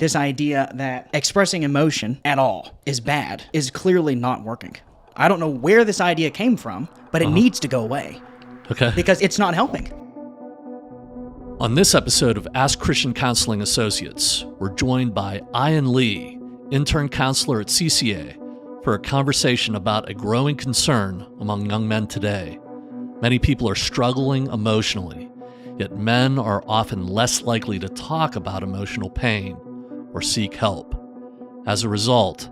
This idea that expressing emotion at all is bad is clearly not working. I don't know where this idea came from, but it needs to go away. Okay. Because it's not helping. On this episode of Ask Christian Counseling Associates, we're joined by Ian Lee, intern counselor at CCA, for a conversation about a growing concern among young men today. Many people are struggling emotionally, yet men are often less likely to talk about emotional pain or seek help. As a result,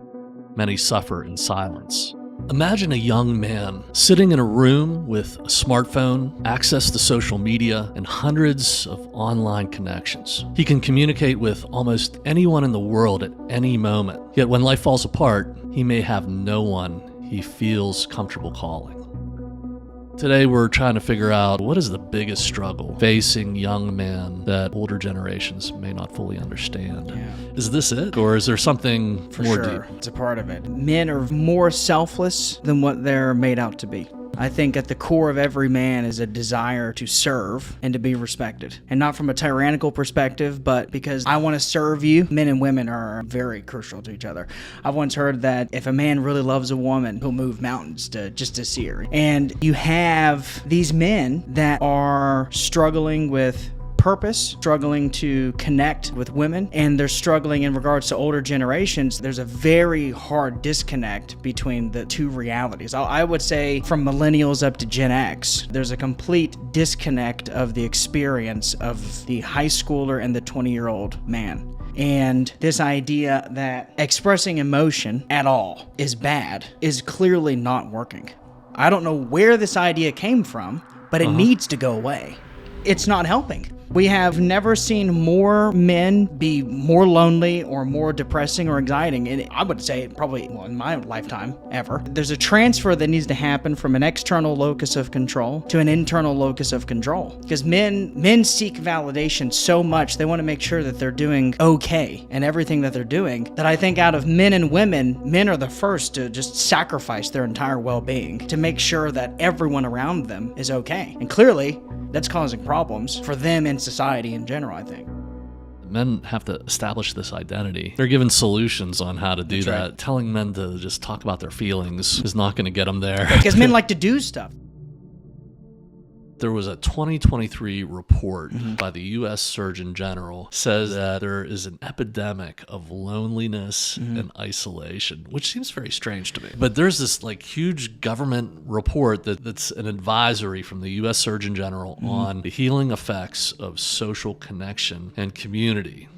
many suffer in silence. Imagine a young man sitting in a room with a smartphone, access to social media, and hundreds of online connections. He can communicate with almost anyone in the world at any moment. Yet when life falls apart, he may have no one he feels comfortable calling. Today we're trying to figure out what is the biggest struggle facing young men that older generations may not fully understand. Yeah. Is this it? Or is there something more sure. deep? It's a part of it. Men are more selfless than what they're made out to be. I think at the core of every man is a desire to serve and to be respected. And not from a tyrannical perspective, but because I want to serve you. Men and women are very crucial to each other. I've once heard that if a man really loves a woman, he'll move mountains just to see her. And you have these men that are struggling with purpose, struggling to connect with women, and they're struggling in regards to older generations. There's a very hard disconnect between the two realities. I would say from millennials up to Gen X, there's a complete disconnect of the experience of the high schooler and the 20-year-old man. And this idea that expressing emotion at all is bad is clearly not working. I don't know where this idea came from, but it needs to go away. It's not helping. We have never seen more men be more lonely or more depressing or anxiety. And I would say probably in my lifetime ever. There's a transfer that needs to happen from an external locus of control to an internal locus of control. Because men seek validation so much, they want to make sure that they're doing okay in everything that they're doing, that I think out of men and women, men are the first to just sacrifice their entire well-being to make sure that everyone around them is okay. And clearly, that's causing problems for them and society in general, I think. Men have to establish this identity. They're given solutions on how to do that. Right. Telling men to just talk about their feelings is not going to get them there. Because men like to do stuff. There was a 2023 report by the U.S. Surgeon General says that there is an epidemic of loneliness and isolation, which seems very strange to me. But there's this huge government report that's an advisory from the U.S. Surgeon General on the healing effects of social connection and community.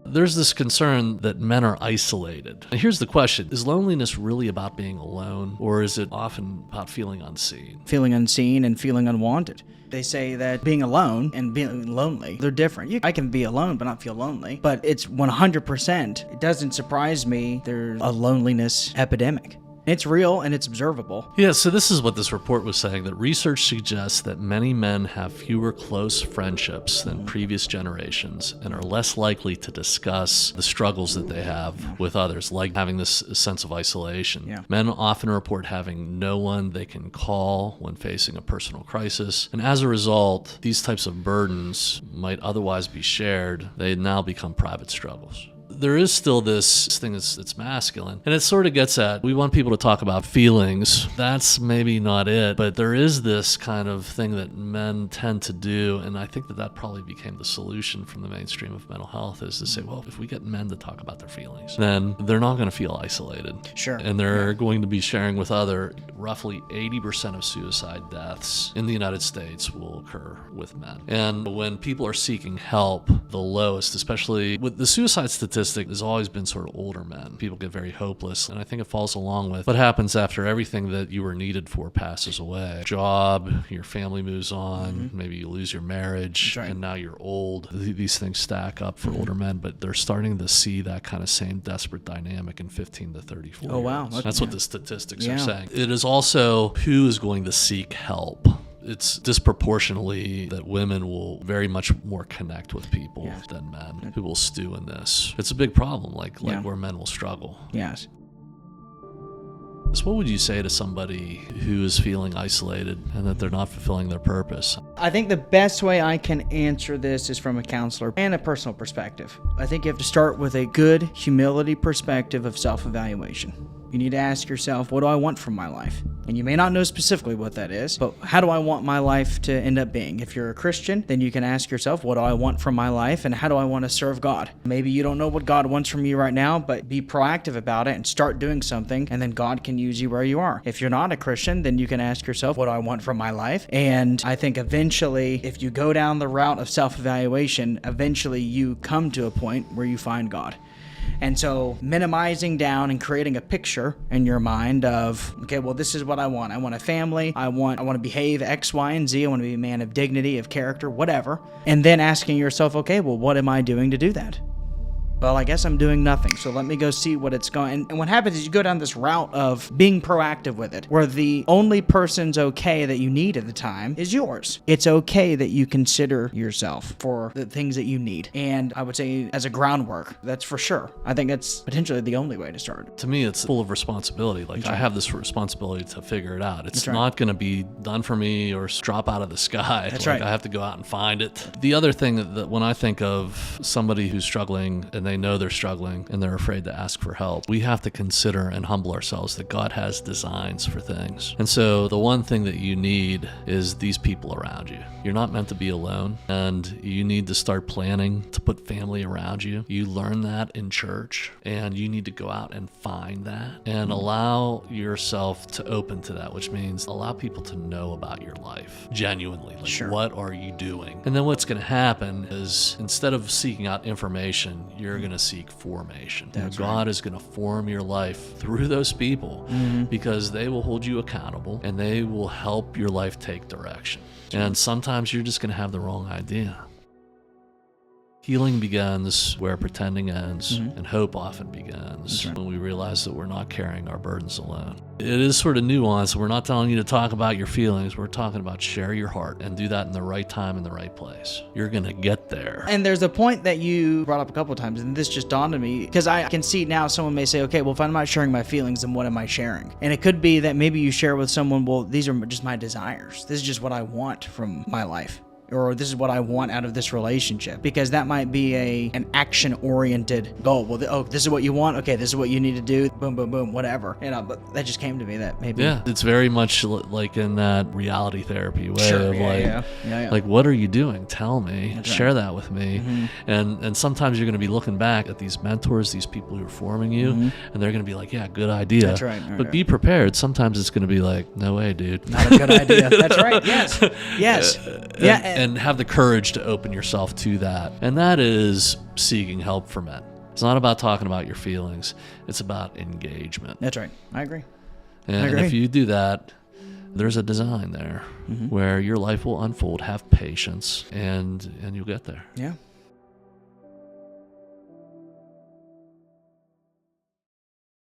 There's this concern that men are isolated. And here's the question. Is loneliness really about being alone, or is it often about feeling unseen? Feeling unseen and feeling unwanted. They say that being alone and being lonely, they're different. I can be alone but not feel lonely, but it's 100%. It doesn't surprise me there's a loneliness epidemic. It's real and it's observable. Yeah, so this is what this report was saying, that research suggests that many men have fewer close friendships than previous generations and are less likely to discuss the struggles that they have with others, like having this sense of isolation. Yeah. Men often report having no one they can call when facing a personal crisis, and as a result, these types of burdens might otherwise be shared. They now become private struggles. There is still this thing that's masculine, and it sort of gets at, we want people to talk about feelings. That's maybe not it, but there is this kind of thing that men tend to do, and I think that probably became the solution from the mainstream of mental health, is to say, well, if we get men to talk about their feelings, then they're not going to feel isolated. Sure. And they're going to be sharing with other. Roughly 80% of suicide deaths in the United States will occur with men. And when people are seeking help, the lowest, especially with the suicide statistic, has always been sort of older men. People get very hopeless, and I think it falls along with what happens after everything that you were needed for passes away. Job, your family moves on, maybe you lose your marriage, Right. and now you're old. These things stack up for older men, but they're starting to see that kind of same desperate dynamic in 15 to 34 Oh, wow. years. That's what the statistics Yeah. are saying. It is also who is going to seek help. It's disproportionately that women will very much more connect with people than men who will stew in this. It's a big problem, like where men will struggle. Yes. So what would you say to somebody who is feeling isolated and that they're not fulfilling their purpose? I think the best way I can answer this is from a counselor and a personal perspective. I think you have to start with a good humility perspective of self-evaluation. You need to ask yourself, what do I want from my life? And you may not know specifically what that is, but how do I want my life to end up being? If you're a Christian, then you can ask yourself, what do I want from my life and how do I want to serve God? Maybe you don't know what God wants from you right now, but be proactive about it and start doing something, and then God can use you where you are. If you're not a Christian, then you can ask yourself, what do I want from my life? And I think eventually, if you go down the route of self-evaluation, eventually you come to a point where you find God. And so minimizing down and creating a picture in your mind of, okay, well, this is what I want. I want a family. I want to behave X, Y, and Z. I want to be a man of dignity, of character, whatever. And then asking yourself, okay, well, what am I doing to do that? Well, I guess I'm doing nothing, so let me go see what it's going. And what happens is you go down this route of being proactive with it, where the only person's okay that you need at the time is yours. It's okay that you consider yourself for the things that you need. And I would say as a groundwork, that's for sure. I think that's potentially the only way to start. To me, it's full of responsibility. Like, I have this responsibility to figure it out. It's not going to be done for me or drop out of the sky. That's like, right. I have to go out and find it. The other thing that when I think of somebody who's struggling and they know they're struggling and they're afraid to ask for help, we have to consider and humble ourselves that God has designs for things. And so the one thing that you need is these people around you. You're not meant to be alone, and you need to start planning to put family around you. You learn that in church, and you need to go out and find that and allow yourself to open to that, which means allow people to know about your life genuinely. Like, Sure. What are you doing? And then what's going to happen is, instead of seeking out information, you're going to seek formation. That's God is going to form your life through those people, because they will hold you accountable and they will help your life take direction. And sometimes you're just going to have the wrong idea. Healing begins where pretending ends, and hope often begins when we realize that we're not carrying our burdens alone. It is sort of nuanced. We're not telling you to talk about your feelings. We're talking about share your heart and do that in the right time in the right place. You're going to get there. And there's a point that you brought up a couple of times, and this just dawned on me, because I can see now someone may say, okay, well, if I'm not sharing my feelings, then what am I sharing? And it could be that maybe you share with someone, well, these are just my desires. This is just what I want from my life. Or this is what I want out of this relationship, because that might be an action-oriented goal. Well, this is what you want. Okay, this is what you need to do. Boom, boom, boom, whatever. But that just came to me that maybe. Yeah, it's very much like in that reality therapy way of yeah. like, what are you doing? Tell me. That's Share right. that with me. And sometimes you're going to be looking back at these mentors, these people who are forming you, and they're going to be like, yeah, good idea. That's right. But be prepared. Sometimes it's going to be like, no way, dude. Not a good idea. That's right. Yes. Yeah. And have the courage to open yourself to that. And that is seeking help for men. It's not about talking about your feelings. It's about engagement. That's right. I agree. And if you do that, there's a design there where your life will unfold. Have patience, and you'll get there. Yeah.